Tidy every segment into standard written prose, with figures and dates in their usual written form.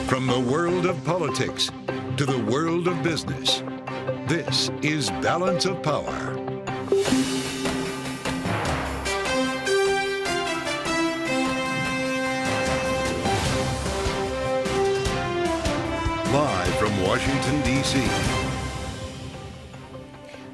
From the world of politics to the world of business, this is Balance of Power. Live from Washington, D.C.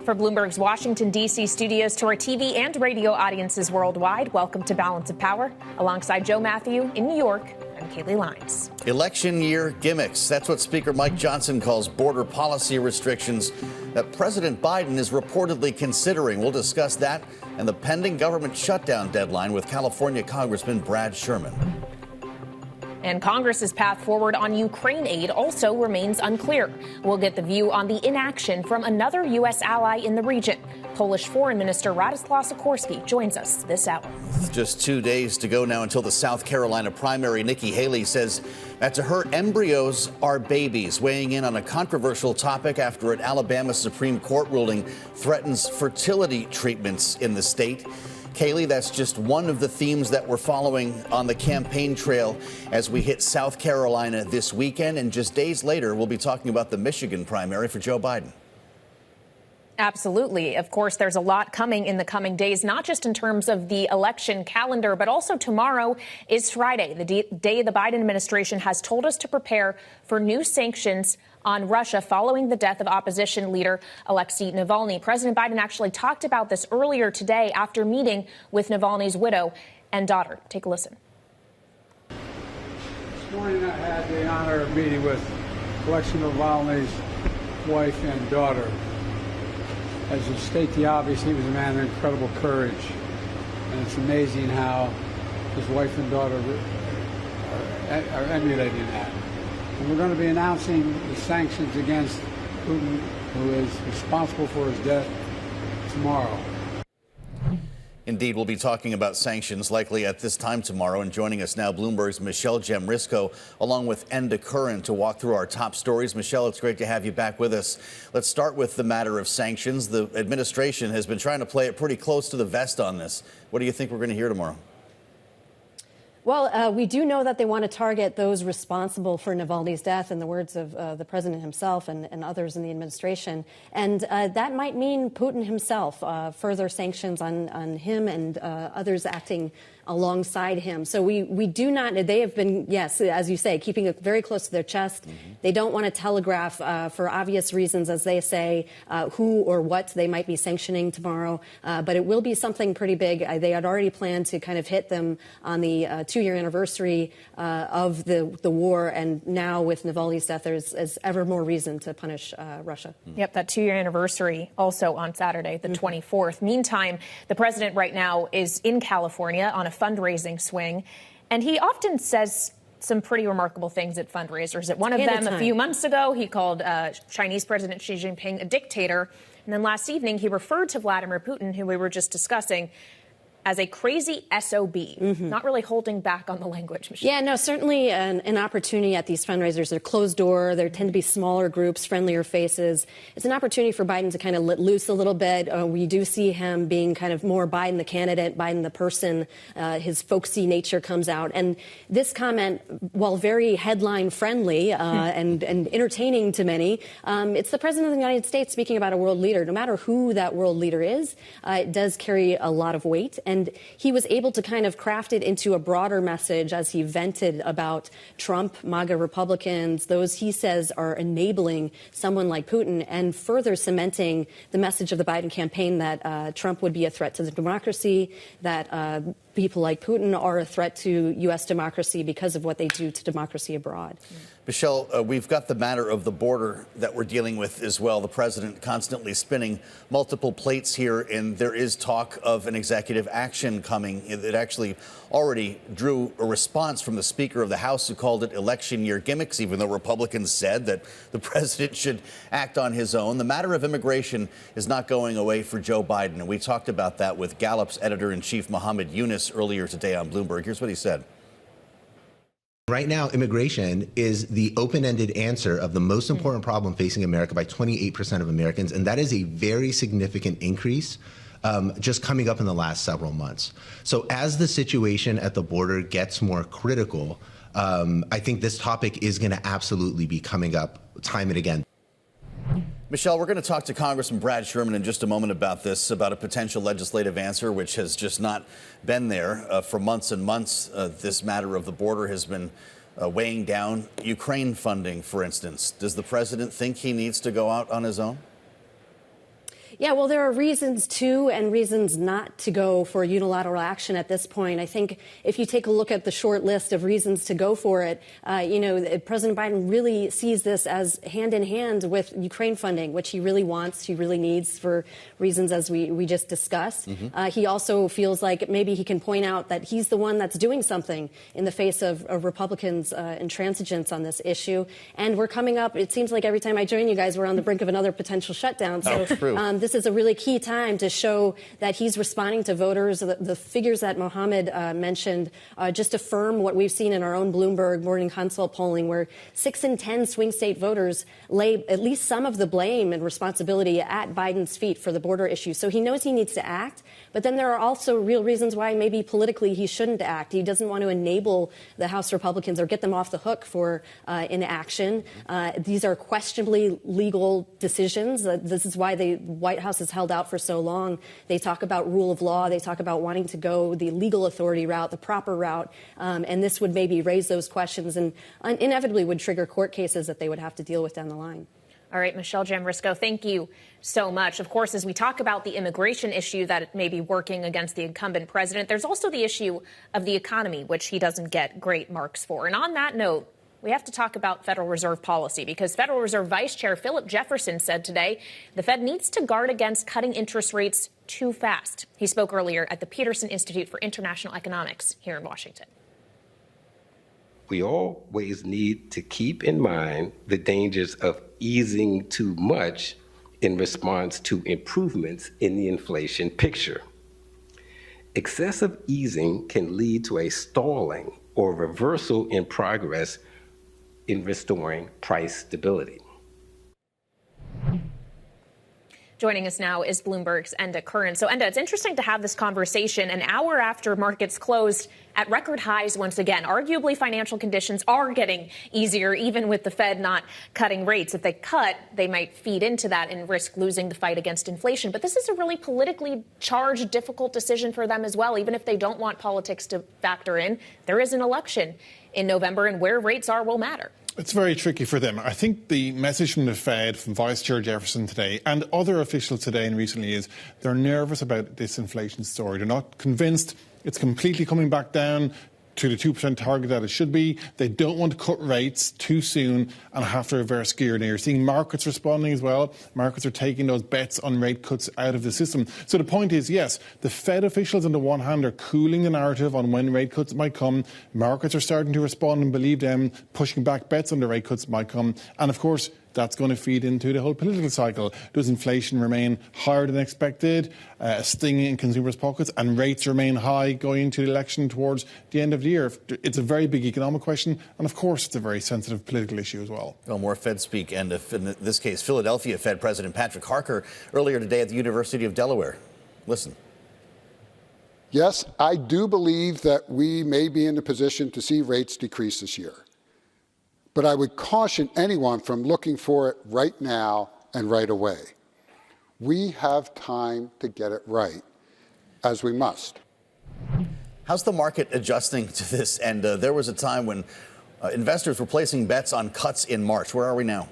From Bloomberg's Washington, D.C. studios to our TV and radio audiences worldwide, welcome to Balance of Power. Alongside Joe Matthew in New York, I'm Kaylee Lyons. Election year gimmicks. That's what Speaker Mike Johnson calls border policy restrictions that President Biden is reportedly considering. We'll discuss that and the pending government shutdown deadline with California Congressman Brad Sherman. And Congress's path forward on Ukraine aid also remains unclear. We'll get the view on the inaction from another U.S. ally in the region. Polish Foreign Minister Radoslaw Sikorski joins us this hour. With just 2 days to go now until the South Carolina primary, Nikki Haley says that to her, embryos are babies, weighing in on a controversial topic after an Alabama Supreme Court ruling threatens fertility treatments in the state. Kaylee, that's just one of the themes that we're following on the campaign trail as we hit South Carolina this weekend. And just days later, we'll be talking about the Michigan primary for Joe Biden. Absolutely. Of course, there's a lot coming in the coming days, not just in terms of the election calendar, but also tomorrow is Friday, the day the Biden administration has told us to prepare for new sanctions on Russia following the death of opposition leader Alexei Navalny. President Biden actually talked about this earlier today after meeting with Navalny's widow and daughter. Take a listen. This morning I had the honor of meeting with Alexei Navalny's wife and daughter. As to state the obvious, he was a man of incredible courage. And it's amazing how his wife and daughter are emulating that. And we're going to be announcing the sanctions against Putin, who is responsible for his death, tomorrow. Indeed, we'll be talking about sanctions likely at this time tomorrow. And joining us now, Bloomberg's Michelle Jamrisco, along with Enda Curran, to walk through our top stories. Michelle, it's great to have you back with us. Let's start with the matter of sanctions. The administration has been trying to play it pretty close to the vest on this. What do you think we're going to hear tomorrow? Well, we do know that they want to target those responsible for Navalny's death, in the words of the president himself and others in the administration. And that might mean Putin himself, further sanctions on him and others acting alongside him. So we do not, they have been, yes, as you say, keeping it very close to their chest. Mm-hmm. They don't want to telegraph for obvious reasons, as they say, who or what they might be sanctioning tomorrow. But it will be something pretty big. They had already planned to kind of hit them on the 2-year anniversary of the war. And now with Navalny's death, there's ever more reason to punish Russia. Mm-hmm. Yep, that 2-year anniversary also on Saturday, the 24th. Meantime, the president right now is in California on a fundraising swing, and he often says some pretty remarkable things at fundraisers. At one of them a few months ago, he called Chinese President Xi Jinping a dictator. And then last evening, he referred to Vladimir Putin, who we were just discussing, as a crazy SOB, not really holding back on the language. Michelle. Yeah, no, certainly an opportunity at these fundraisers. They're closed door. There tend to be smaller groups, friendlier faces. It's an opportunity for Biden to kind of let loose a little bit. We do see him being kind of more Biden the candidate, Biden the person. His folksy nature comes out. And this comment, while very headline friendly and entertaining to many, it's the president of the United States speaking about a world leader. No matter who that world leader is, it does carry a lot of weight. And he was able to kind of craft it into a broader message as he vented about Trump, MAGA Republicans, those he says are enabling someone like Putin, and further cementing the message of the Biden campaign that Trump would be a threat to the democracy, that people like Putin are a threat to U.S. democracy because of what they do to democracy abroad. Michelle, we've got the matter of the border that we're dealing with as well. The president constantly spinning multiple plates here, and there is talk of an executive action coming. It actually already drew a response from the Speaker of the House, who called it election year gimmicks, even though Republicans said that the president should act on his own. The matter of immigration is not going away for Joe Biden, and we talked about that with Gallup's editor-in-chief Mohammed Yunus earlier today on Bloomberg. Here's what he said. Right now, immigration is the open-ended answer of the most important problem facing America by 28% of Americans, and that is a very significant increase just coming up in the last several months. So as the situation at the border gets more critical, I think this topic is going to absolutely be coming up time and again. Michelle, we're going to talk to Congressman Brad Sherman in just a moment about this, about a potential legislative answer, which has just not been there for months and months. This matter of the border has been weighing down Ukraine funding, for instance. Does the president think he needs to go out on his own? Yeah, well, there are reasons to and reasons not to go for unilateral action at this point. I think if you take a look at the short list of reasons to go for it, President Biden really sees this as hand in hand with Ukraine funding, which he really wants, he really needs for reasons as we just discussed. He also feels like maybe he can point out that he's the one that's doing something in the face of Republicans' intransigence on this issue. And we're coming up, it seems like every time I join you guys, we're on the brink of another potential shutdown. So this is a really key time to show that he's responding to voters. The figures that Mohammed mentioned just affirm what we've seen in our own Bloomberg Morning Consult polling, where 6 in 10 swing state voters lay at least some of the blame and responsibility at Biden's feet for the border issue. So he knows he needs to act. But then there are also real reasons why maybe politically he shouldn't act. He doesn't want to enable the House Republicans or get them off the hook for inaction. These are questionably legal decisions. This is why the White House has held out for so long. They talk about rule of law. They talk about wanting to go the legal authority route, the proper route. And this would maybe raise those questions and inevitably would trigger court cases that they would have to deal with down the line. All right, Michelle Jamrisco, thank you so much. Of course, as we talk about the immigration issue that may be working against the incumbent president, there's also the issue of the economy, which he doesn't get great marks for. And on that note, we have to talk about Federal Reserve policy, because Federal Reserve Vice Chair Philip Jefferson said today the Fed needs to guard against cutting interest rates too fast. He spoke earlier at the Peterson Institute for International Economics here in Washington. We always need to keep in mind the dangers of easing too much in response to improvements in the inflation picture. Excessive easing can lead to a stalling or reversal in progress in restoring price stability. Joining us now is Bloomberg's Enda Curran. So, Enda, it's interesting to have this conversation an hour after markets closed at record highs once again. Arguably, financial conditions are getting easier, even with the Fed not cutting rates. If they cut, they might feed into that and risk losing the fight against inflation. But this is a really politically charged, difficult decision for them as well. Even if they don't want politics to factor in, there is an election in November, and where rates are will matter. It's very tricky for them. I think the message from the Fed, from Vice Chair Jefferson today, and other officials today and recently, is they're nervous about this inflation story. They're not convinced it's completely coming back down to the 2% target that it should be. They don't want to cut rates too soon and have to reverse gear. Now, you're seeing markets responding as well. Markets are taking those bets on rate cuts out of the system. So the point is, yes, the Fed officials on the one hand are cooling the narrative on when rate cuts might come. Markets are starting to respond and believe them, pushing back bets on the rate cuts might come. And of course, that's going to feed into the whole political cycle. Does inflation remain higher than expected, stinging in consumers' pockets, and rates remain high going into the election towards the end of the year? It's a very big economic question, and of course it's a very sensitive political issue as well. Well, more Fed speak, and in this case, Philadelphia Fed President Patrick Harker earlier today at the University of Delaware. Listen. Yes, I do believe that we may be in a position to see rates decrease this year. But I would caution anyone from looking for it right now and right away. We have time to get it right, as we must. How's the market adjusting to this? And there was a time when investors were placing bets on cuts in March. Where are we now?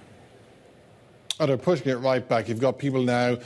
Oh, they're pushing it right back. You've got people now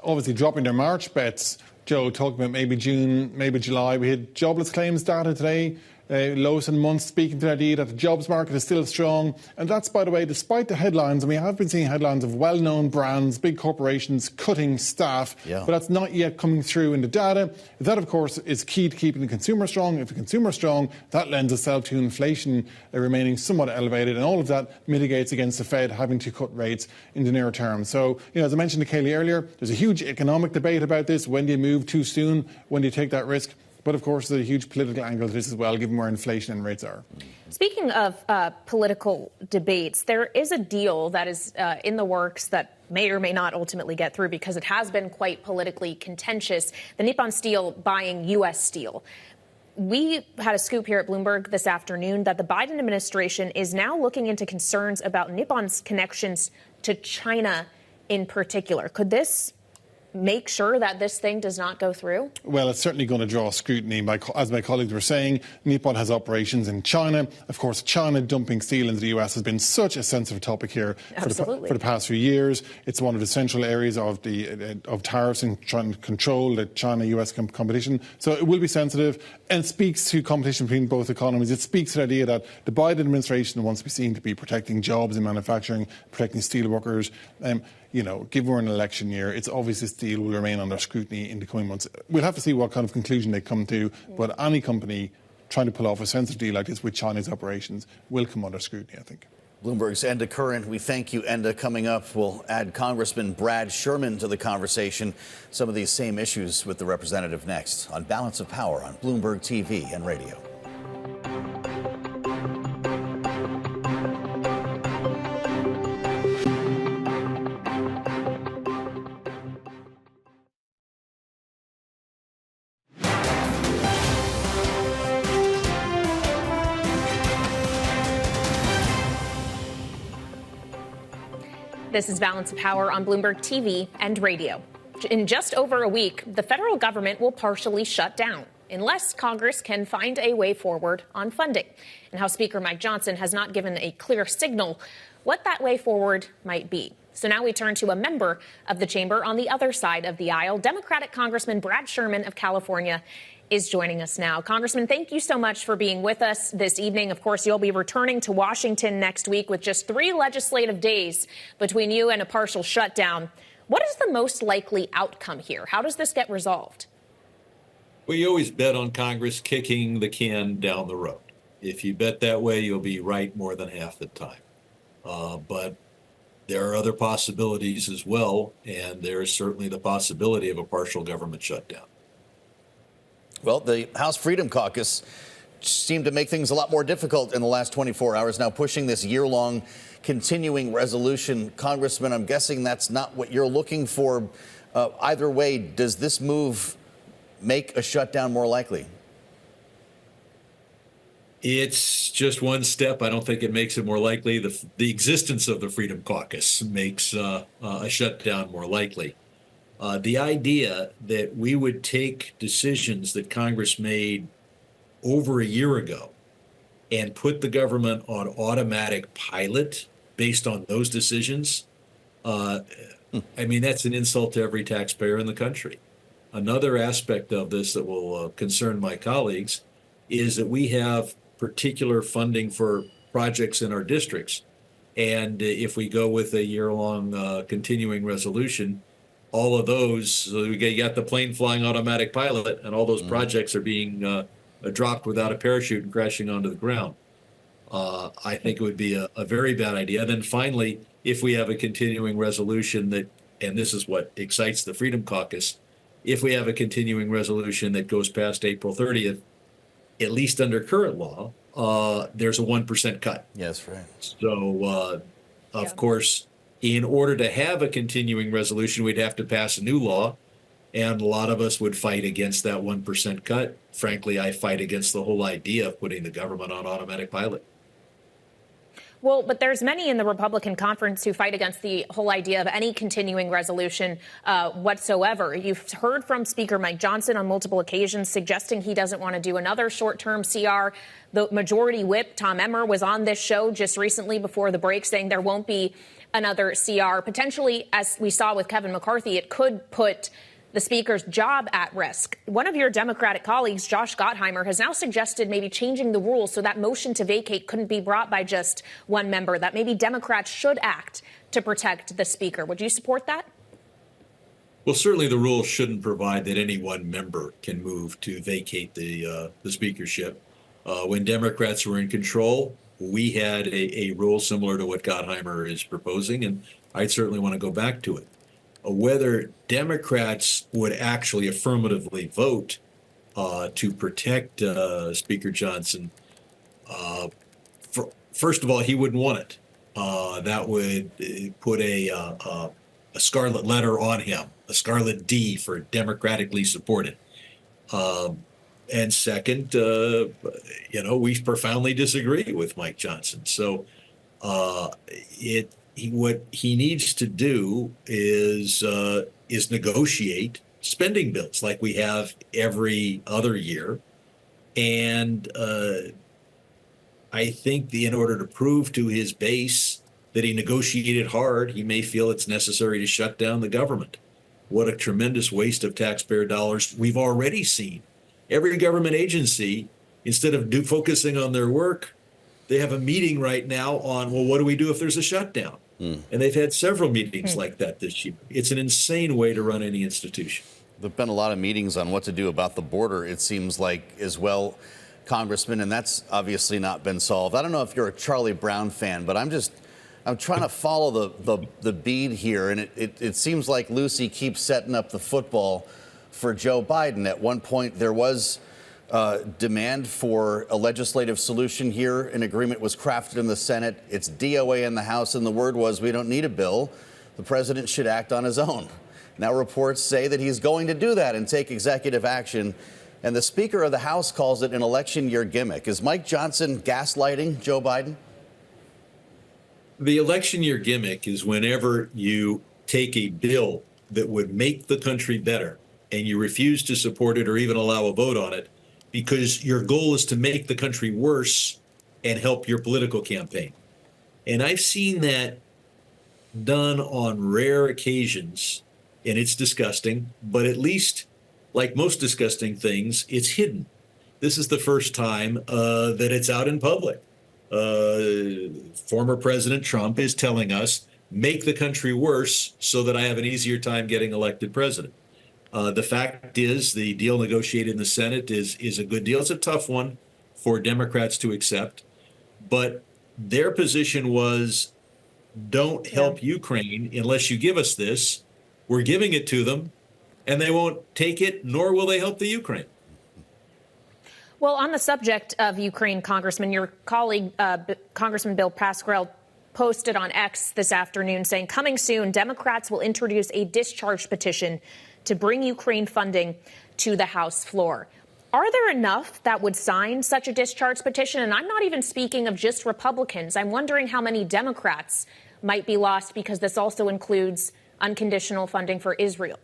obviously dropping their March bets. Joe, talking about maybe June, maybe July. We had jobless claims data today. Lowest in months, speaking to the idea that the jobs market is still strong. And that's, by the way, despite the headlines, and we have been seeing headlines of well-known brands, big corporations cutting staff, but that's not yet coming through in the data. That, of course, is key to keeping the consumer strong. If the consumer is strong, that lends itself to inflation remaining somewhat elevated, and all of that mitigates against the Fed having to cut rates in the near term. So, as I mentioned to Kayleigh earlier, there's a huge economic debate about this. When do you move too soon? When do you take that risk? But, of course, there's a huge political angle to this as well, given where inflation and rates are. Speaking of political debates, there is a deal that is in the works that may or may not ultimately get through because it has been quite politically contentious. The Nippon Steel buying U.S. Steel. we had a scoop here at Bloomberg this afternoon that the Biden administration is now looking into concerns about Nippon's connections to China in particular. Could this make sure that this thing does not go through? Well, it's certainly going to draw scrutiny. As my colleagues were saying, Nippon has operations in China. Of course, China dumping steel into the US has been such a sensitive topic here for the past few years. It's one of the central areas of tariffs and trying to control the China-US competition. So it will be sensitive and speaks to competition between both economies. It speaks to the idea that the Biden administration wants to be seen to be protecting jobs in manufacturing, protecting steel workers. Given we're in an election year, it's obvious this deal will remain under scrutiny in the coming months. We'll have to see what kind of conclusion they come to, but any company trying to pull off a sensitive deal like this with China's operations will come under scrutiny, I think. Bloomberg's Enda Curran. We thank you, Enda. Coming up, we'll add Congressman Brad Sherman to the conversation. Some of these same issues with the representative next on Balance of Power on Bloomberg TV and radio. This is Balance of Power on Bloomberg TV and radio. In just over a week, the federal government will partially shut down unless Congress can find a way forward on funding. And House Speaker Mike Johnson has not given a clear signal what that way forward might be. So now we turn to a member of the chamber on the other side of the aisle. Democratic Congressman Brad Sherman of California is joining us now. Congressman, thank you so much for being with us this evening. Of course, you'll be returning to Washington next week with just 3 legislative days between you and a partial shutdown. What is the most likely outcome here? How does this get resolved? Well, you always bet on Congress kicking the can down the road. If you bet that way, you'll be right more than half the time. But there are other possibilities as well, and there is certainly the possibility of a partial government shutdown. Well, the House Freedom Caucus seemed to make things a lot more difficult in the last 24 hours, now pushing this year-long continuing resolution. Congressman, I'm guessing that's not what you're looking for. Either way, does this move make a shutdown more likely? It's just one step. I don't think it makes it more likely. The existence of the Freedom Caucus makes a shutdown more likely. The idea that we would take decisions that Congress made over a year ago and put the government on automatic pilot based on those decisions, I mean, that's an insult to every taxpayer in the country. Another aspect of this that will concern my colleagues is that we have particular funding for projects in our districts. And if we go with a year-long continuing resolution, all of those, so we got the plane flying automatic pilot, and all those projects are being dropped without a parachute and crashing onto the ground. I think it would be a very bad idea. And then finally, if we have a continuing resolution that, and this is what excites the Freedom Caucus, if we have a continuing resolution that goes past April 30th, at least under current law, there's a 1% cut. Yes, right. So, of course, in order to have a continuing resolution, we'd have to pass a new law, and a lot of us would fight against that 1% cut. Frankly, I fight against the whole idea of putting the government on automatic pilot. Well, but there's many in the Republican conference who fight against the whole idea of any continuing resolution whatsoever. You've heard from Speaker Mike Johnson on multiple occasions suggesting he doesn't want to do another short-term CR. The Majority Whip, Tom Emmer, was on this show just recently before the break saying there won't be another CR. Potentially, as we saw with Kevin McCarthy, it could put the Speaker's job at risk. One of your Democratic colleagues, Josh Gottheimer, has now suggested maybe changing the rules so that motion to vacate couldn't be brought by just one member, that maybe Democrats should act to protect the Speaker. Would you support that? Well, certainly the rules shouldn't provide that any one member can move to vacate the speakership. When Democrats were in control, we had a rule similar to what Gottheimer is proposing, and I'd certainly want to go back to it. Whether Democrats would actually affirmatively vote to protect Speaker Johnson, first of all, he wouldn't want it. That would put a scarlet letter on him, a scarlet D for democratically supported. And second, we profoundly disagree with Mike Johnson. So what he needs to do is negotiate spending bills like we have every other year. And I think in order to prove to his base that he negotiated hard, he may feel it's necessary to shut down the government. What a tremendous waste of taxpayer dollars we've already seen. Every government agency, instead of focusing on their work, they have a meeting right now on, well, what do we do if there's a shutdown? And they've had several meetings like that this year. It's an insane way to run any institution. There've been a lot of meetings on what to do about the border, it seems like, as well, Congressman, and that's obviously not been solved. I don't know if you're a Charlie Brown fan, but I'm trying to follow the bead here, and it seems like Lucy keeps setting up the football for Joe Biden. At one point, there was demand for a legislative solution here. An agreement was crafted in the Senate. It's DOA in the House, and the word was, we don't need a bill. The president should act on his own. Now reports say that he's going to do that and take executive action. And the Speaker of the House calls it an election year gimmick. Is Mike Johnson gaslighting Joe Biden? The election year gimmick is whenever you take a bill that would make the country better and you refuse to support it or even allow a vote on it because your goal is to make the country worse and help your political campaign. And I've seen that done on rare occasions, and it's disgusting, but at least, like most disgusting things, it's hidden. This is the first time that it's out in public. Former President Trump is telling us, make the country worse so that I have an easier time getting elected president. The fact is, the deal negotiated in the Senate is a good deal. It's a tough one for Democrats to accept, but their position was, don't help Ukraine unless you give us this. We're giving it to them, and they won't take it, nor will they help the Ukraine. Well, on the subject of Ukraine, Congressman, your colleague, Congressman Bill Pascrell, posted on X this afternoon saying, coming soon, Democrats will introduce a discharge petition to bring Ukraine funding to the House floor. Are there enough that would sign such a discharge petition? And I'm not even speaking of just Republicans. I'm wondering how many Democrats might be lost because this also includes unconditional funding for Israel.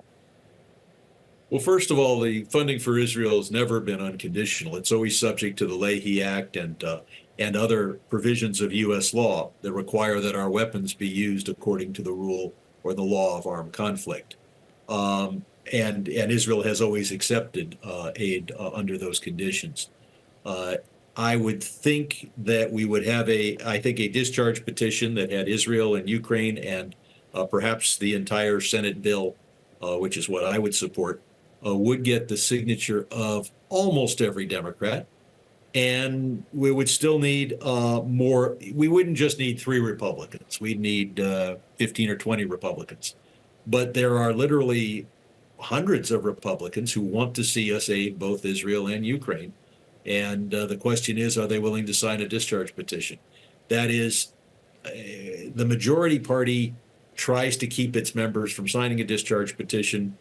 Well, first of all, the funding for Israel has never been unconditional. It's always subject to the Leahy Act and other provisions of U.S. law that require that our weapons be used according to the rule or the law of armed conflict. And Israel has always accepted aid under those conditions. I would think that we would have a discharge petition that had Israel and Ukraine and perhaps the entire Senate bill, which is what I would support, would get the signature of almost every Democrat. And we would still need more. We wouldn't just need 3 Republicans. We'd need 15 or 20 Republicans. But there are literally hundreds of Republicans who want to see us aid both Israel and Ukraine. And the question is, are they willing to sign a discharge petition? That is, the majority party tries to keep its members from signing a discharge petition.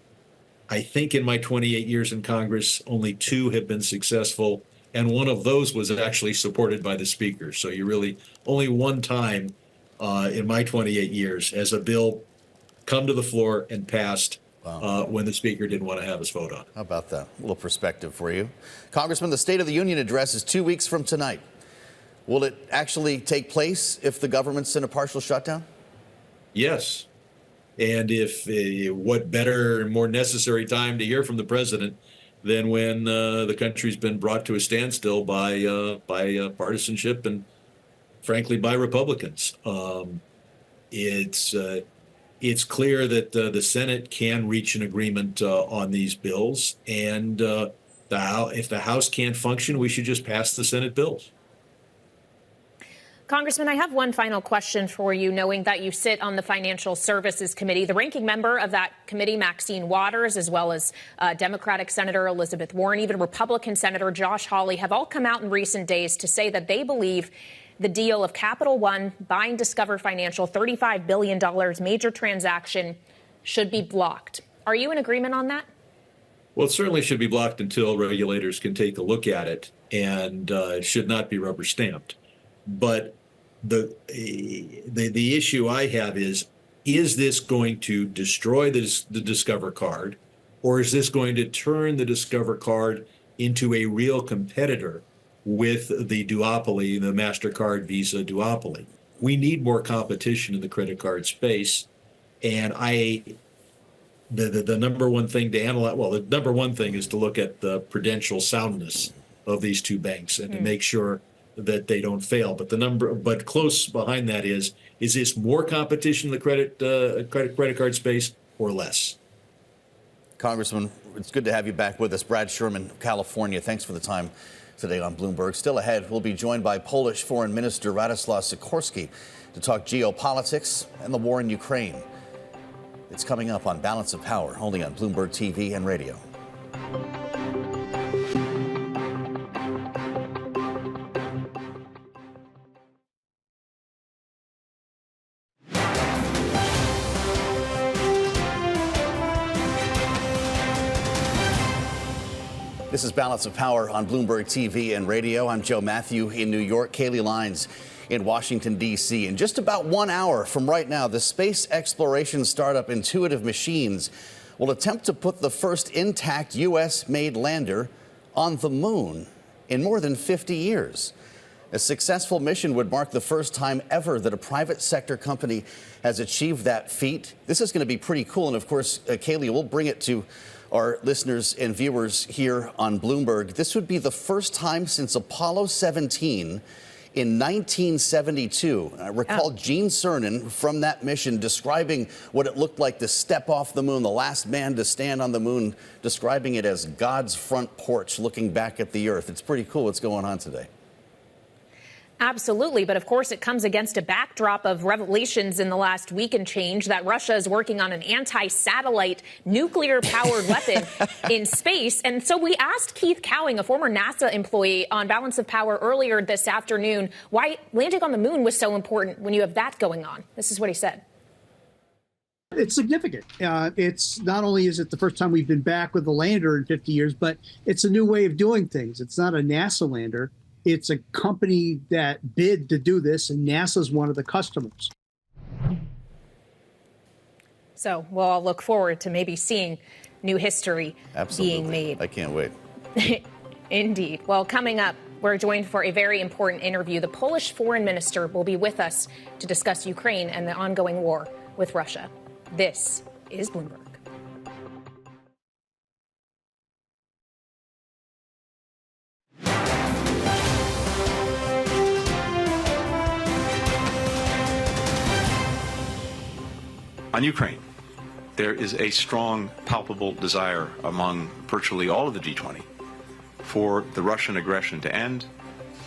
I think in my 28 years in Congress, only 2 have been successful. And one of those was actually supported by the Speaker. So you really only one time in my 28 years has a bill come to the floor and passed when the Speaker didn't want to have us vote on it. How about that? A little perspective for you. Congressman, the State of the Union address is 2 weeks from tonight. Will it actually take place if the government's in a partial shutdown? Yes. And if what better and more necessary time to hear from the president than when the country's been brought to a standstill by partisanship and, frankly, by Republicans. It's clear that the Senate can reach an agreement on these bills, and if the House can't function, we should just pass the Senate bills. Congressman, I have one final question for you, knowing that you sit on the Financial Services Committee. The ranking member of that committee, Maxine Waters, as well as Democratic Senator Elizabeth Warren, even Republican Senator Josh Hawley, have all come out in recent days to say that they believe the deal of Capital One buying Discover Financial, $35 billion major transaction, should be blocked. Are you in agreement on that? Well, it certainly should be blocked until regulators can take a look at it, and should not be rubber stamped. But the issue I have is this going to destroy the Discover card, or is this going to turn the Discover card into a real competitor with the duopoly, the MasterCard Visa duopoly? We need more competition in the credit card space, and the number one thing to analyze, well, the number one thing is to look at the prudential soundness of these two banks and to make sure that they don't fail. But close behind that is this more competition in the credit card space or less? Congressman, it's good to have you back with us. Brad Sherman, California, thanks for the time today on Bloomberg. Still ahead, we'll be joined by Polish Foreign Minister Radoslaw Sikorski to talk geopolitics and the war in Ukraine. It's coming up on Balance of Power, only on Bloomberg TV and radio. This is Balance of Power on Bloomberg TV and radio. I'm Joe Matthew in New York, Kaylee Lines in Washington, D.C. In just about 1 hour from right now, the space exploration startup Intuitive Machines will attempt to put the first intact U.S.-made lander on the moon in more than 50 years. A successful mission would mark the first time ever that a private sector company has achieved that feat. This is going to be pretty cool. And of course, Kaylee, we'll bring it to our listeners and viewers here on Bloomberg. This would be the first time since Apollo 17 in 1972. I recall Gene Cernan from that mission describing what it looked like to step off the moon, the last man to stand on the moon, describing it as God's front porch looking back at the Earth. It's pretty cool what's going on today. Absolutely. But of course, it comes against a backdrop of revelations in the last week and change that Russia is working on an anti-satellite nuclear powered weapon in space. And so we asked Keith Cowing, a former NASA employee, on Balance of Power earlier this afternoon, why landing on the moon was so important when you have that going on. This is what he said. It's significant. It's not only is it the first time we've been back with a lander in 50 years, but it's a new way of doing things. It's not a NASA lander. It's a company that bid to do this, and NASA's one of the customers. So we'll all look forward to maybe seeing new history being made. I can't wait. Indeed. Well, coming up, we're joined for a very important interview. The Polish foreign minister will be with us to discuss Ukraine and the ongoing war with Russia. This is Bloomberg. On Ukraine, there is a strong, palpable desire among virtually all of the G20 for the Russian aggression to end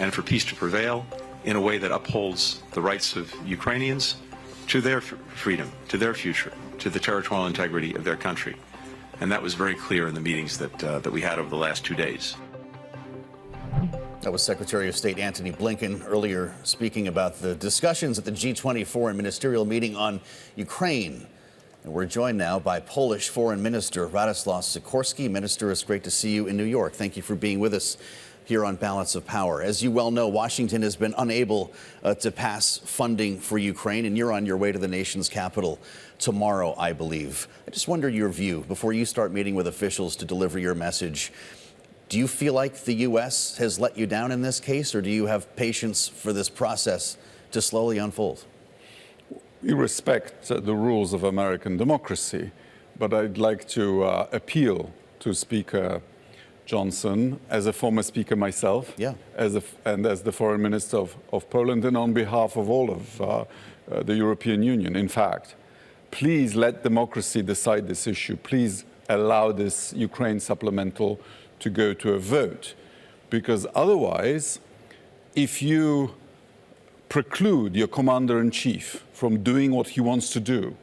and for peace to prevail in a way that upholds the rights of Ukrainians to their freedom, to their future, to the territorial integrity of their country. And that was very clear in the meetings that we had over the last 2 days. That was Secretary of State Antony Blinken earlier speaking about the discussions at the G20 foreign ministerial meeting on Ukraine. And we're joined now by Polish Foreign Minister Radoslaw Sikorski. Minister, it's great to see you in New York. Thank you for being with us here on Balance of Power. As you well know, Washington has been unable to pass funding for Ukraine, and you're on your way to the nation's capital tomorrow, I believe. I just wonder your view before you start meeting with officials to deliver your message. Do you feel like the U.S. has let you down in this case, or do you have patience for this process to slowly unfold? We respect the rules of American democracy, but I'd like to appeal to Speaker Johnson, as a former speaker myself, and as the foreign minister of Poland, and on behalf of all of the European Union. In fact, please let democracy decide this issue. Please allow this Ukraine supplemental to go to a vote, because otherwise, if you preclude your commander-in-chief from doing what he wants to do,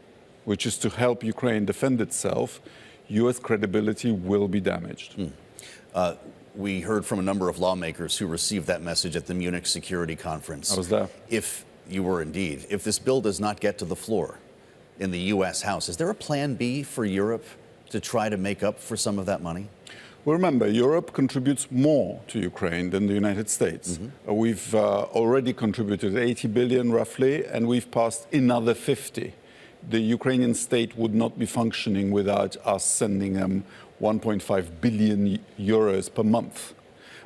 which is to help Ukraine defend itself, U.S. credibility will be damaged. We heard from a number of lawmakers who received that message at the Munich Security Conference. I was there. If you were indeed, if this bill does not get to the floor in the U.S. House, is there a plan B for Europe to try to make up for some of that money? Well, remember, Europe contributes more to Ukraine than the United States. We've already contributed 80 billion roughly, and we've passed another 50. The Ukrainian state would not be functioning without us sending them 1.5 billion euros per month.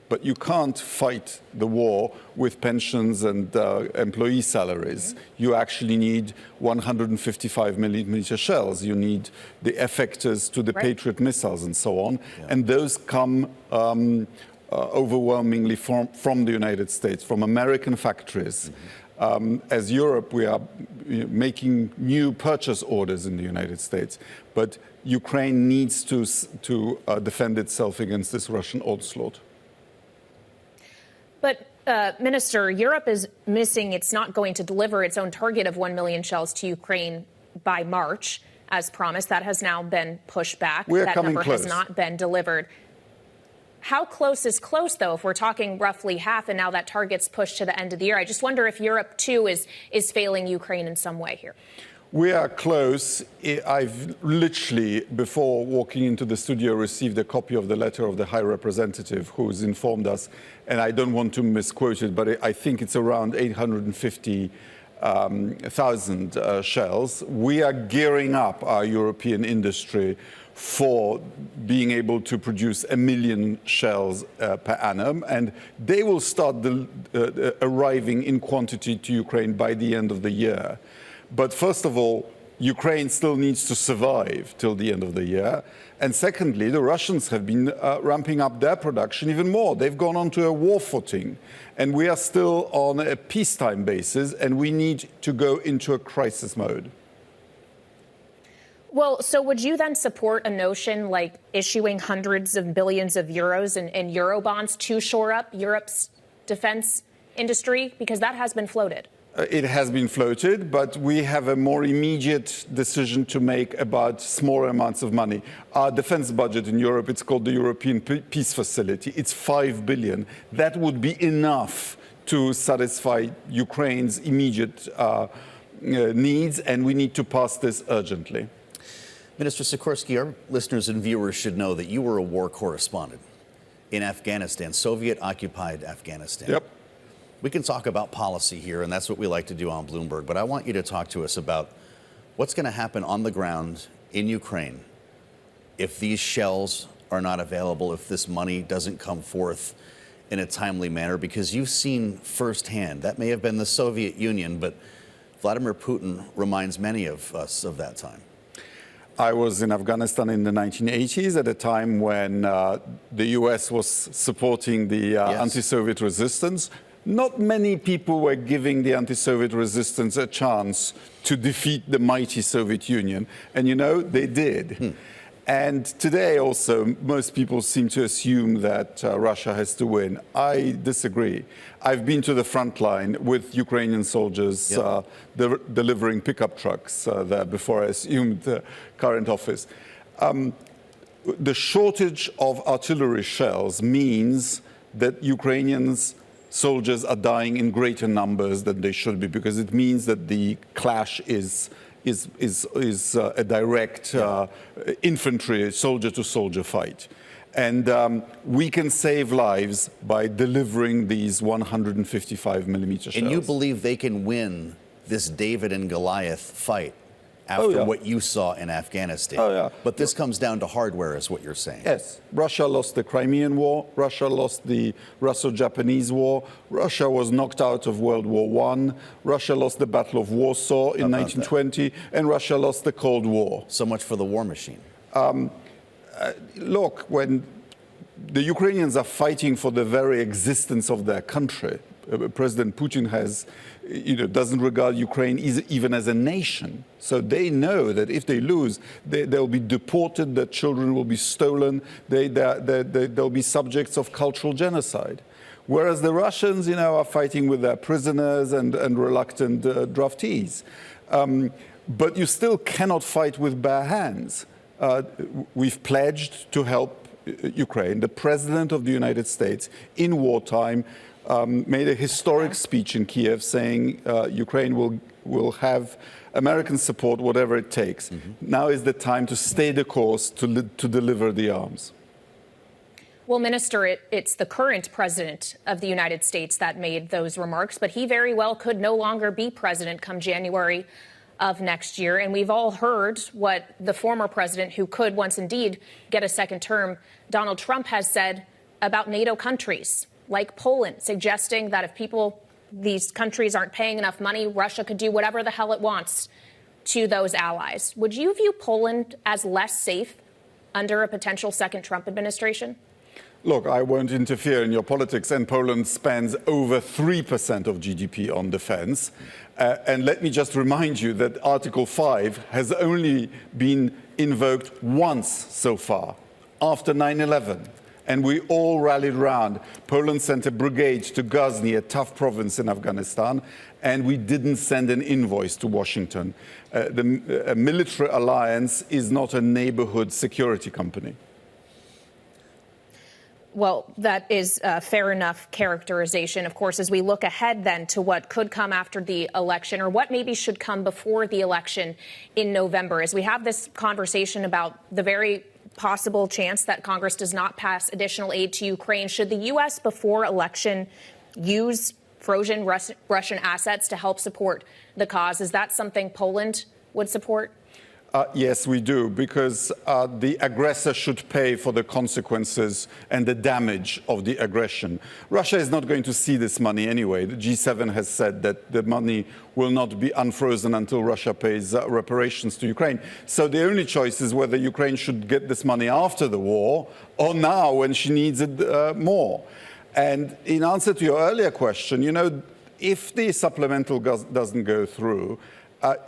But you can't fight the war with pensions and employee salaries. You actually need 155 millimeter shells. You need the effectors to the Patriot missiles and so on. And those come overwhelmingly from the United States, from American factories. As Europe, we are making new purchase orders in the United States. But Ukraine needs to defend itself against this Russian onslaught. But, Minister, Europe is missing. It's not going to deliver its own target of 1 million shells to Ukraine by March, as promised. That has now been pushed back. That number has not been delivered. How close is close, though, if we're talking roughly half and now that target's pushed to the end of the year? I just wonder if Europe, too, is failing Ukraine in some way here. We are close. I've literally, before walking into the studio, received a copy of the letter of the High Representative who's informed us, and I don't want to misquote it, but I think it's around 850,000 shells. We are gearing up our European industry for being able to produce 1 million shells per annum, and they will start arriving in quantity to Ukraine by the end of the year. But first of all, Ukraine still needs to survive till the end of the year. And secondly, the Russians have been ramping up their production even more. They've gone onto a war footing. And we are still on a peacetime basis, and we need to go into a crisis mode. Well, so would you then support a notion like issuing hundreds of billions of euros in euro bonds to shore up Europe's defense industry? Because that has been floated. It has been floated, but we have a more immediate decision to make about smaller amounts of money. Our defense budget in Europe, it's called the European Peace Facility. It's 5 billion. That would be enough to satisfy Ukraine's immediate needs, and we need to pass this urgently. Minister Sikorski, our listeners and viewers should know that you were a war correspondent in Afghanistan, Soviet-occupied Afghanistan. Yep. We can talk about policy here, and that's what we like to do on Bloomberg. But I want you to talk to us about what's going to happen on the ground in Ukraine if these shells are not available, if this money doesn't come forth in a timely manner, because you've seen firsthand. That may have been the Soviet Union, but Vladimir Putin reminds many of us of that time. I was in Afghanistan in the 1980s at a time when the US was supporting the anti-Soviet resistance. Not many people were giving the anti-Soviet resistance a chance to defeat the mighty Soviet Union. And, you know, they did. And today also, most people seem to assume that Russia has to win. I disagree. I've been to the front line with Ukrainian soldiers delivering pickup trucks there before I assumed the current office. The shortage of artillery shells means that Ukrainians soldiers are dying in greater numbers than they should be, because it means that the clash is a direct infantry soldier-to-soldier fight. And we can save lives by delivering these 155 millimeter shells. And you believe they can win this David and Goliath fight after what you saw in Afghanistan? But this comes down to hardware, is what you're saying. Yes. Russia lost the Crimean War. Russia lost the Russo-Japanese War. Russia was knocked out of World War I. Russia lost the Battle of Warsaw in 1920. And Russia lost the Cold War. So much for the war machine. Look, when the Ukrainians are fighting for the very existence of their country, President Putin doesn't regard Ukraine even as a nation. So they know that if they lose, they'll be deported, their children will be stolen, they'll be subjects of cultural genocide. Whereas the Russians, are fighting with their prisoners and reluctant draftees. But you still cannot fight with bare hands. We've pledged to help Ukraine. The President of the United States, in wartime, made a historic speech in Kiev saying Ukraine will have American support, whatever it takes. Now is the time to stay the course, to deliver the arms. Well, Minister, it's the current president of the United States that made those remarks, but he very well could no longer be president come January of next year. And we've all heard what the former president, who could once indeed get a second term, Donald Trump, has said about NATO countries like Poland, suggesting that if these countries aren't paying enough money, Russia could do whatever the hell it wants to those allies. Would you view Poland as less safe under a potential second Trump administration? Look, I won't interfere in your politics, and Poland spends over 3% of GDP on defense. And let me just remind you that Article 5 has only been invoked once so far, after 9/11. And we all rallied round. Poland sent a brigade to Ghazni, a tough province in Afghanistan, and we didn't send an invoice to Washington. The military alliance is not a neighborhood security company. Well, that is a fair enough characterization. Of course, as we look ahead then to what could come after the election, or what maybe should come before the election in November, as we have this conversation about the very possible chance that Congress does not pass additional aid to Ukraine, should the U.S. before election use frozen Russian assets to help support the cause? Is that something Poland would support? Yes, we do, because the aggressor should pay for the consequences and the damage of the aggression. Russia is not going to see this money anyway. The G7 has said that the money will not be unfrozen until Russia pays reparations to Ukraine. So the only choice is whether Ukraine should get this money after the war or now when she needs it more. And in answer to your earlier question, you know, if the supplemental doesn't go through,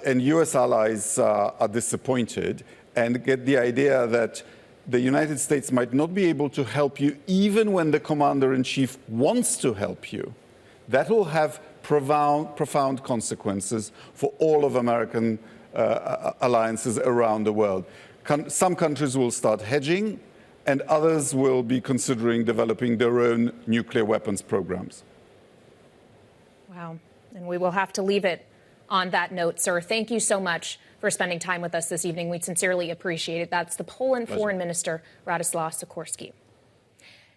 and U.S. allies are disappointed and get the idea that the United States might not be able to help you even when the commander-in-chief wants to help you, that will have profound consequences for all of American alliances around the world. Some countries will start hedging, and others will be considering developing their own nuclear weapons programs. Wow. And we will have to leave it on that note, sir. Thank you so much for spending time with us this evening. We sincerely appreciate it. That's the Poland Foreign Minister, Radoslaw Sikorski.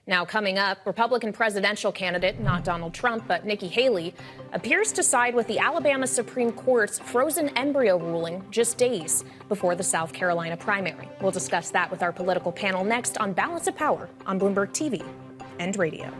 Now, coming up, Republican presidential candidate, not Donald Trump, but Nikki Haley, appears to side with the Alabama Supreme Court's frozen embryo ruling just days before the South Carolina primary. We'll discuss that with our political panel next on Balance of Power on Bloomberg TV and radio.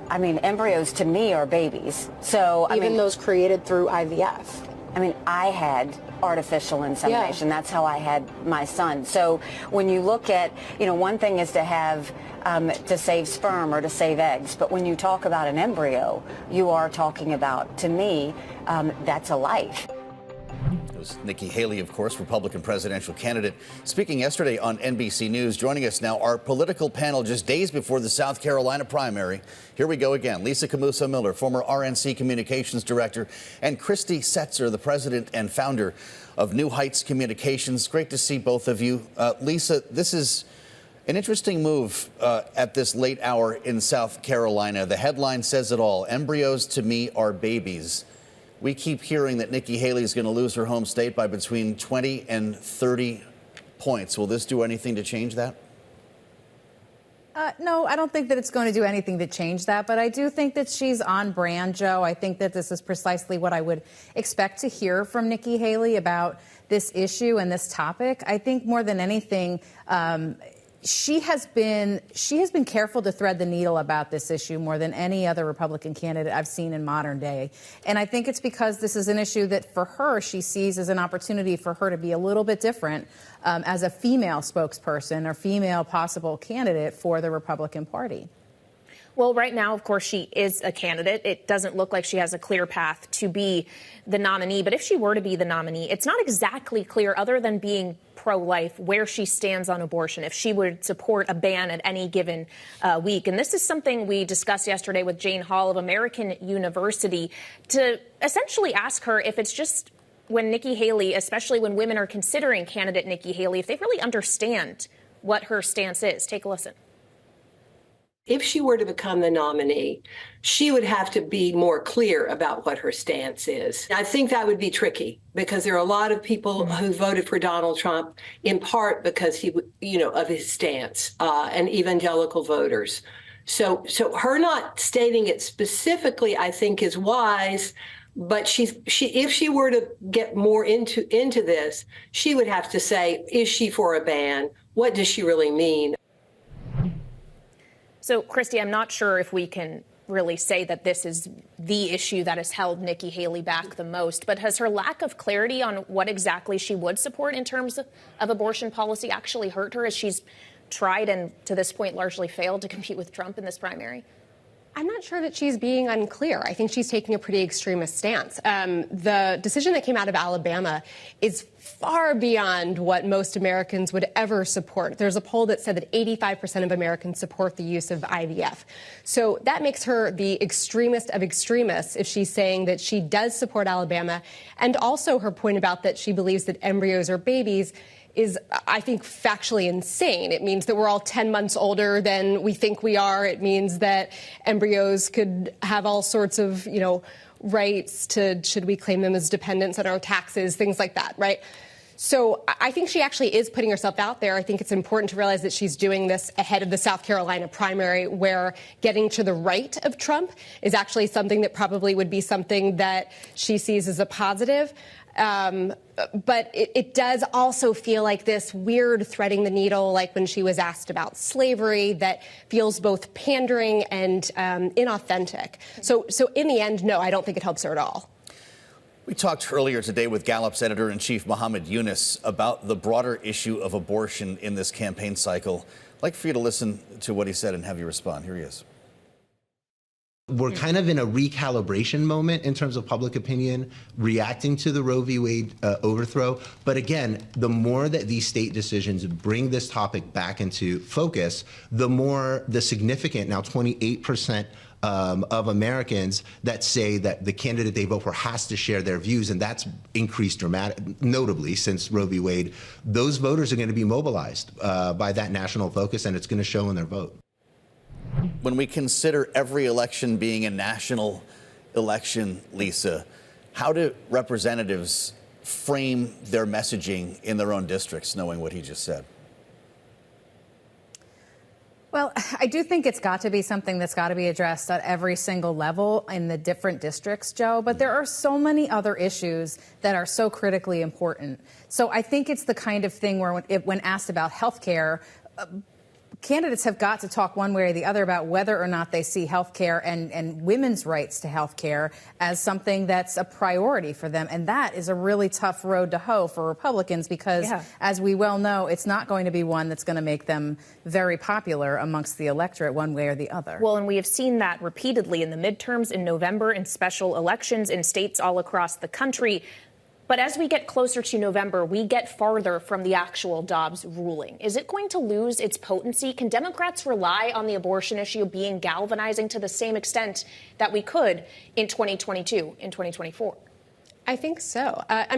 I mean, embryos to me are babies. So even those created through IVF. I mean, I had artificial insemination. Yeah. That's how I had my son. So when you look at, you know, one thing is to have to save sperm or to save eggs, but when you talk about an embryo, you are talking about, to me, that's a life. It was Nikki Haley, of course, Republican presidential candidate, speaking yesterday on NBC News. Joining us now, our political panel just days before the South Carolina primary. Here we go again. Lisa Camuso-Miller, former RNC communications director, and Christy Setzer, the president and founder of New Heights Communications. Great to see both of you. Lisa, this is an interesting move at this late hour in South Carolina. The headline says it all. Embryos to me are babies. We keep hearing that Nikki Haley is going to lose her home state by between 20 and 30 points. Will this do anything to change that? No, I don't think that it's going to do anything to change that, but I do think that she's on brand, Joe. I think that this is precisely what I would expect to hear from Nikki Haley about this issue and this topic. I think more than anything, she has been careful to thread the needle about this issue more than any other Republican candidate I've seen in modern day. And I think it's because this is an issue that for her, she sees as an opportunity for her to be a little bit different as a female spokesperson or female possible candidate for the Republican Party. Well, right now, of course, she is a candidate. It doesn't look like she has a clear path to be the nominee. But if she were to be the nominee, it's not exactly clear, other than being pro-life, where she stands on abortion, if she would support a ban at any given week. And this is something we discussed yesterday with Jane Hall of American University to essentially ask her if it's just when Nikki Haley, especially when women are considering candidate Nikki Haley, if they really understand what her stance is. Take a listen. If she were to become the nominee, she would have to be more clear about what her stance is. I think that would be tricky because there are a lot of people who voted for Donald Trump in part because he, of his stance, and evangelical voters. So her not stating it specifically, I think, is wise. But if she were to get more into this, she would have to say, is she for a ban? What does she really mean? So, Christy, I'm not sure if we can really say that this is the issue that has held Nikki Haley back the most, but has her lack of clarity on what exactly she would support in terms of abortion policy actually hurt her as she's tried and to this point largely failed to compete with Trump in this primary? I'm not sure that she's being unclear. I think she's taking a pretty extremist stance. The decision that came out of Alabama is far beyond what most Americans would ever support. There's a poll that said that 85% of Americans support the use of IVF. So that makes her the extremist of extremists if she's saying that she does support Alabama. And also her point about that she believes that embryos are babies is, I think, factually insane. It means that we're all 10 months older than we think we are. It means that embryos could have all sorts of, rights to, should we claim them as dependents on our taxes, things like that, right? So I think she actually is putting herself out there. I think it's important to realize that she's doing this ahead of the South Carolina primary, where getting to the right of Trump is actually something that probably would be something that she sees as a positive. But it does also feel like this weird threading the needle, like when she was asked about slavery, that feels both pandering and inauthentic. So in the end, no, I don't think it helps her at all. We talked earlier today with Gallup's editor-in-chief, Muhammad Yunus, about the broader issue of abortion in this campaign cycle. I'd like for you to listen to what he said and have you respond. Here he is. We're kind of in a recalibration moment in terms of public opinion, reacting to the Roe v. Wade overthrow. But again, the more that these state decisions bring this topic back into focus, the more the significant, now 28% of Americans that say that the candidate they vote for has to share their views, and that's increased notably since Roe v. Wade. Those voters are going to be mobilized by that national focus, and it's going to show in their vote. When we consider every election being a national election, Lisa, how do representatives frame their messaging in their own districts, knowing what he just said? Well, I do think it's got to be something that's got to be addressed at every single level in the different districts, Joe. But there are so many other issues that are so critically important. So I think it's the kind of thing where when asked about health care, candidates have got to talk one way or the other about whether or not they see health care and women's rights to health care as something that's a priority for them. And that is a really tough road to hoe for Republicans because, as we well know, it's not going to be one that's going to make them very popular amongst the electorate one way or the other. Well, and we have seen that repeatedly in the midterms in November, in special elections in states all across the country. But as we get closer to November, we get farther from the actual Dobbs ruling. Is it going to lose its potency? Can Democrats rely on the abortion issue being galvanizing to the same extent that we could in 2022, in 2024? I think so. I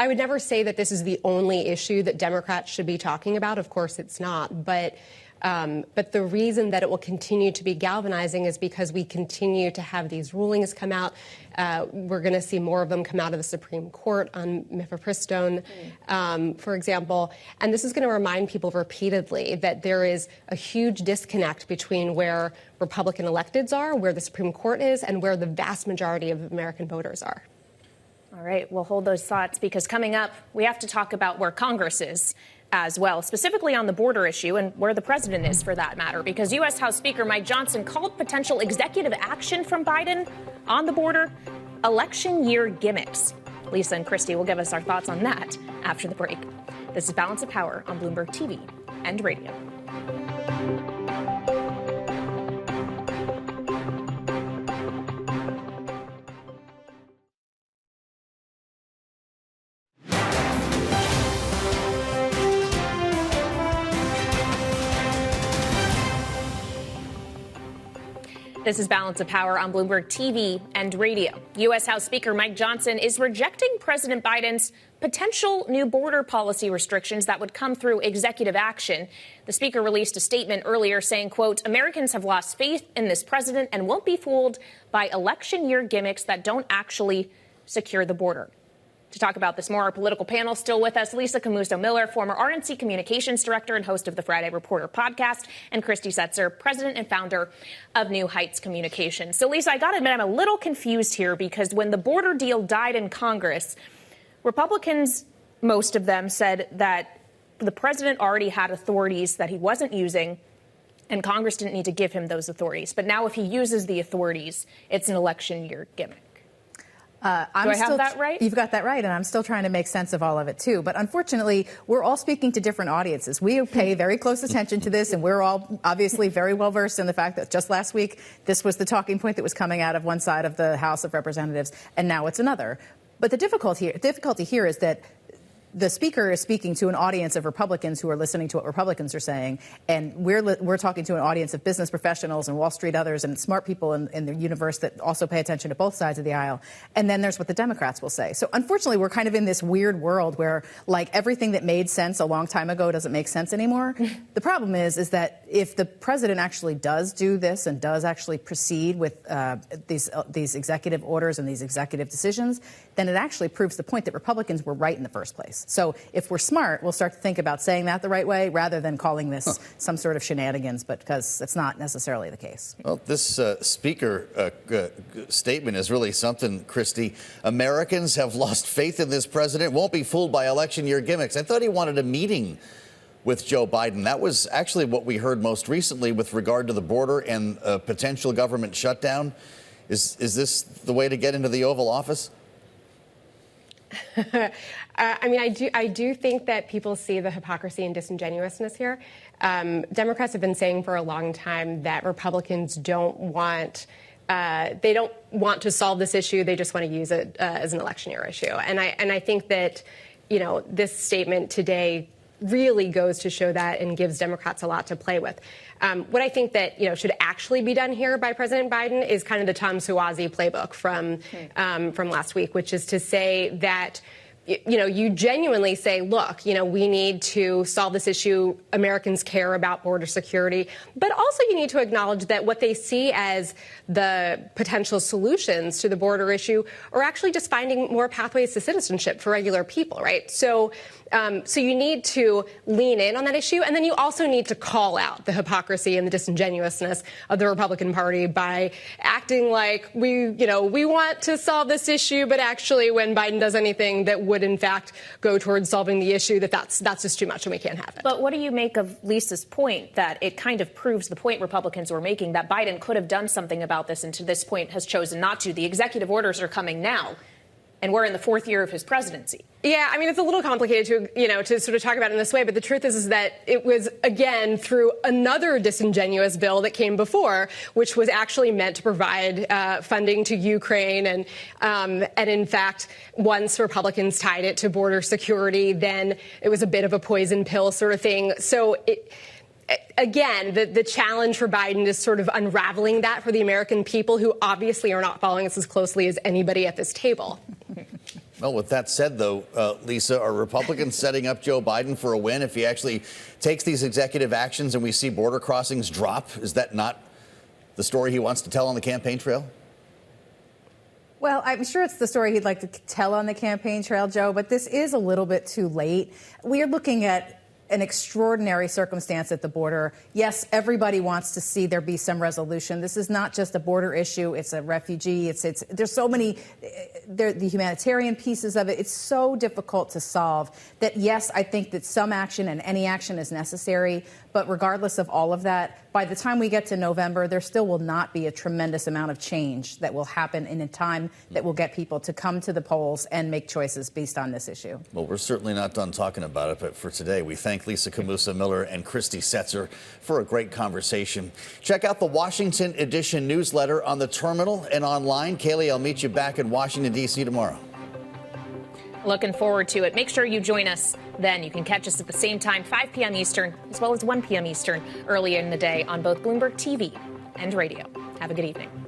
would never say that this is the only issue that Democrats should be talking about. Of course, it's not. But the reason that it will continue to be galvanizing is because we continue to have these rulings come out. We're going to see more of them come out of the Supreme Court on mifepristone, for example. And this is going to remind people repeatedly that there is a huge disconnect between where Republican electeds are, where the Supreme Court is, and where the vast majority of American voters are. All right, we'll hold those thoughts because coming up, we have to talk about where Congress is as well, specifically on the border issue and where the president is for that matter, because U.S. House Speaker Mike Johnson called potential executive action from Biden on the border election year gimmicks. Lisa and Christy will give us our thoughts on that after the break. This is Balance of Power on Bloomberg TV and radio. This is Balance of Power on Bloomberg TV and radio. U.S. House Speaker Mike Johnson is rejecting President Biden's potential new border policy restrictions that would come through executive action. The speaker released a statement earlier saying, quote, Americans have lost faith in this president and won't be fooled by election year gimmicks that don't actually secure the border. To talk about this more, our political panel still with us, Lisa Camuso-Miller, former RNC Communications Director and host of the Friday Reporter podcast, and Christy Setzer, president and founder of New Heights Communications. So, Lisa, I got to admit, I'm a little confused here because when the border deal died in Congress, Republicans, most of them, said that the president already had authorities that he wasn't using, and Congress didn't need to give him those authorities. But now if he uses the authorities, it's an election year gimmick. Do I have that right? You've got that right, and I'm still trying to make sense of all of it, too. But unfortunately, we're all speaking to different audiences. We pay very close attention to this, and we're all obviously very well versed in the fact that just last week, this was the talking point that was coming out of one side of the House of Representatives, and now it's another. But the difficulty here is that the speaker is speaking to an audience of Republicans who are listening to what Republicans are saying, and we're talking to an audience of business professionals and Wall Street others and smart people in the universe that also pay attention to both sides of the aisle. And then there's what the Democrats will say. So unfortunately, we're kind of in this weird world where, like, everything that made sense a long time ago doesn't make sense anymore. The problem is that if the president actually does do this and does actually proceed with these executive orders and these executive decisions, then it actually proves the point that Republicans were right in the first place. So if we're smart, we'll start to think about saying that the right way rather than calling this some sort of shenanigans, but because it's not necessarily the case. Well, this speaker statement is really something, Christy. Americans have lost faith in this president, won't be fooled by election year gimmicks. I thought he wanted a meeting with Joe Biden. That was actually what we heard most recently with regard to the border and a potential government shutdown. Is this the way to get into the Oval Office? I mean, I do think that people see the hypocrisy and disingenuousness here. Democrats have been saying for a long time that Republicans don't want to solve this issue. They just want to use it as an election year issue. And I think that, you know, this statement today really goes to show that and gives Democrats a lot to play with. What I think that, you know, should actually be done here by President Biden is kind of the Tom Suozzi playbook from last week, which is to say that, you know, you genuinely say, look, you know, we need to solve this issue. Americans care about border security. But also you need to acknowledge that what they see as the potential solutions to the border issue are actually just finding more pathways to citizenship for regular people, right? So you need to lean in on that issue. And then you also need to call out the hypocrisy and the disingenuousness of the Republican Party by acting like we want to solve this issue. But actually, when Biden does anything that would, in fact, go towards solving the issue, that's just too much and we can't have it. But what do you make of Lisa's point that it kind of proves the point Republicans were making, that Biden could have done something about this and to this point has chosen not to? The executive orders are coming now, and we're in the fourth year of his presidency. Yeah, I mean, it's a little complicated to sort of talk about it in this way, but the truth is that it was, again, through another disingenuous bill that came before, which was actually meant to provide funding to Ukraine. And in fact, once Republicans tied it to border security, then it was a bit of a poison pill sort of thing. So again, the challenge for Biden is sort of unraveling that for the American people who obviously are not following us as closely as anybody at this table. Well, with that said, though, Lisa, are Republicans setting up Joe Biden for a win if he actually takes these executive actions and we see border crossings drop? Is that not the story he wants to tell on the campaign trail? Well, I'm sure it's the story he'd like to tell on the campaign trail, Joe, but this is a little bit too late. We are looking at an extraordinary circumstance at the border. Yes, everybody wants to see there be some resolution. This is not just a border issue. It's a refugee. There's so many, the humanitarian pieces of it. It's so difficult to solve that, yes, I think that some action and any action is necessary. But regardless of all of that, by the time we get to November, there still will not be a tremendous amount of change that will happen in a time that will get people to come to the polls and make choices based on this issue. Well, we're certainly not done talking about it, but for today, we thank Lisa Camuso-Miller and Christy Setzer for a great conversation. Check out the Washington Edition newsletter on the terminal and online. Kaylee, I'll meet you back in Washington, D.C. tomorrow. Looking forward to it. Make sure you join us then. You can catch us at the same time, 5 p.m. Eastern, as well as 1 p.m. Eastern, early in the day on both Bloomberg TV and radio. Have a good evening.